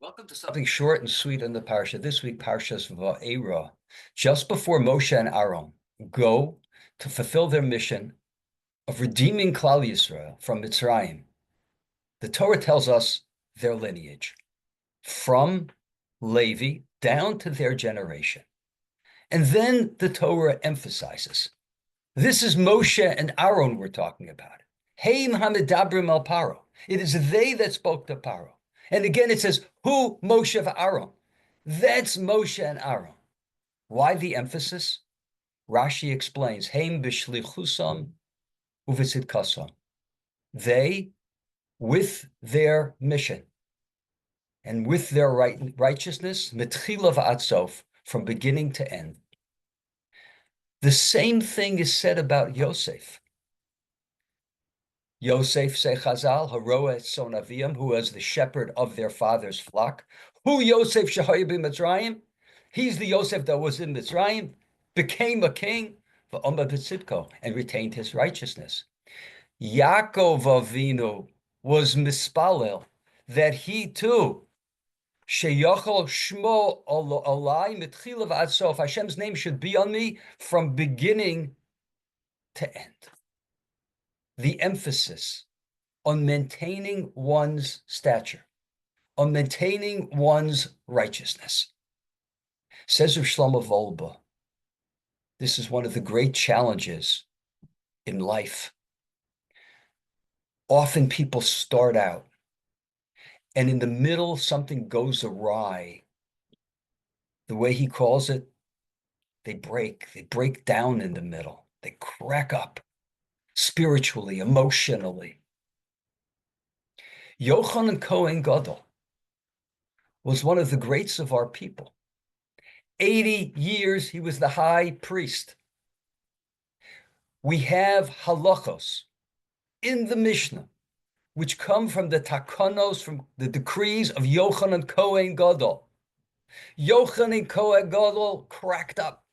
Welcome to something short and sweet in the Parsha. This week, Parshas Va'era. Just before Moshe and Aaron go to fulfill their mission of redeeming Klal Yisrael from Mitzrayim, the Torah tells us their lineage, from Levi down to their generation. And then the Torah emphasizes, this is Moshe and Aaron we're talking about. Heim hamidabrim al Paro. It is they that spoke to Paro. And again, it says, who? Moshe and Aaron. That's Moshe and Aaron. Why the emphasis? Rashi explains, Heim b'shlichusam uvesidkasam. They, with their mission and with their righteousness, mitchila v'atzof, from beginning to end. The same thing is said about Yosef. Yosef, say Chazal, Haroa son Aviyam, who was the shepherd of their father's flock. Who Yosef shehaya b'Mitzrayim? He's the Yosef that was in Mitzrayim, became a king, v'omad b'tzidko, and retained his righteousness. Yaakov Avinu was mispalel, that he too, sheyachol shmo alai mitchila v'ad sof, Hashem's name should be on me from beginning to end. The emphasis on maintaining one's stature, on maintaining one's righteousness. Says Rav Shlomo Wolbe, this is one of the great challenges in life. Often people start out, and in the middle, something goes awry. The way he calls it, they break down in the middle. They crack up. Spiritually, emotionally. Yochanan Cohen Gadol was one of the greats of our people. 80 years he was the high priest. We have halachos in the Mishnah, which come from the takanos, from the decrees of Yochanan Cohen Gadol. Yochanan Cohen Gadol cracked up.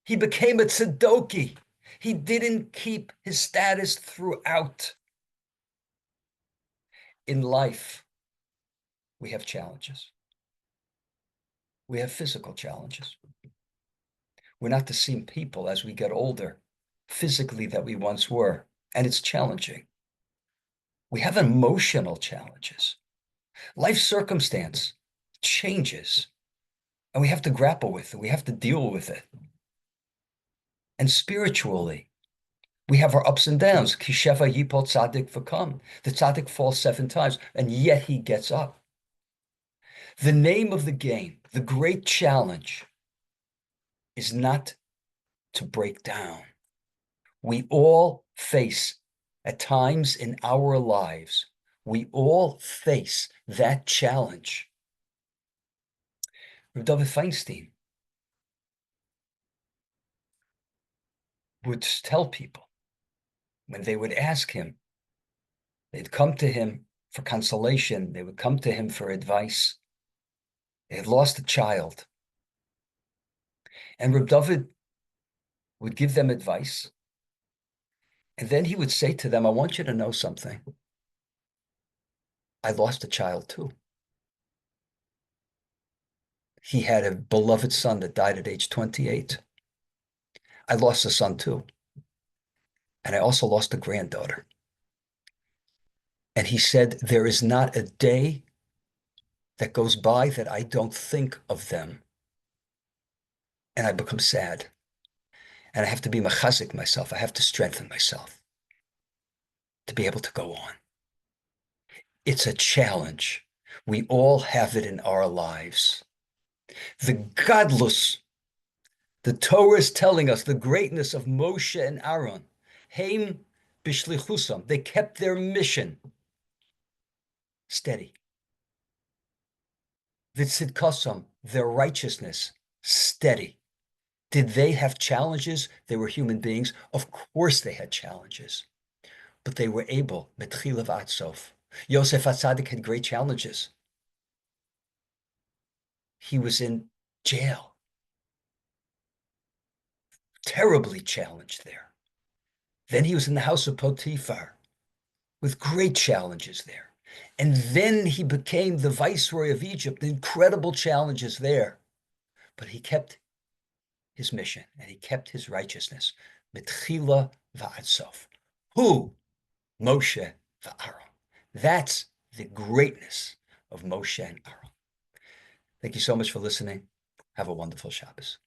He became a tzedoki. He didn't keep his status throughout. In life, we have challenges. We have physical challenges. We're not the same people as we get older, physically, that we once were, and it's challenging. We have emotional challenges. Life circumstance changes, and we have to grapple with it. We have to deal with it. And spiritually, we have our ups and downs. Kisheva yipol tzaddik v'kam. The tzaddik falls 7 times, and yet he gets up. The name of the game, the great challenge, is not to break down. We all face, at times in our lives, we all face that challenge. Rav David Feinstein would tell people, when they would ask him, they'd come to him for consolation, they would come to him for advice. They had lost a child. And Reb David would give them advice. And then he would say to them, I want you to know something. I lost a child too. He had a beloved son that died at age 28. I lost a son too. And I also lost a granddaughter. And he said, there is not a day that goes by that I don't think of them. And I become sad. And I have to be machazik myself. I have to strengthen myself to be able to go on. It's a challenge. We all have it in our lives. The godless, the Torah is telling us the greatness of Moshe and Aaron. Heim b'shlichusam. They kept their mission steady. V'tzidkasam, their righteousness steady. Did they have challenges? They were human beings. Of course they had challenges. But they were able, metchila v'ad sof. Yosef HaTzadik had great challenges. He was in jail. Terribly challenged there. Then he was in the house of Potiphar with great challenges there. And then he became the viceroy of Egypt. Incredible challenges there. But he kept his mission and he kept his righteousness. Mitchila va'ad sof. Who? Moshe va'Aaron. That's the greatness of Moshe and Aaron. Thank you so much for listening. Have a wonderful Shabbos.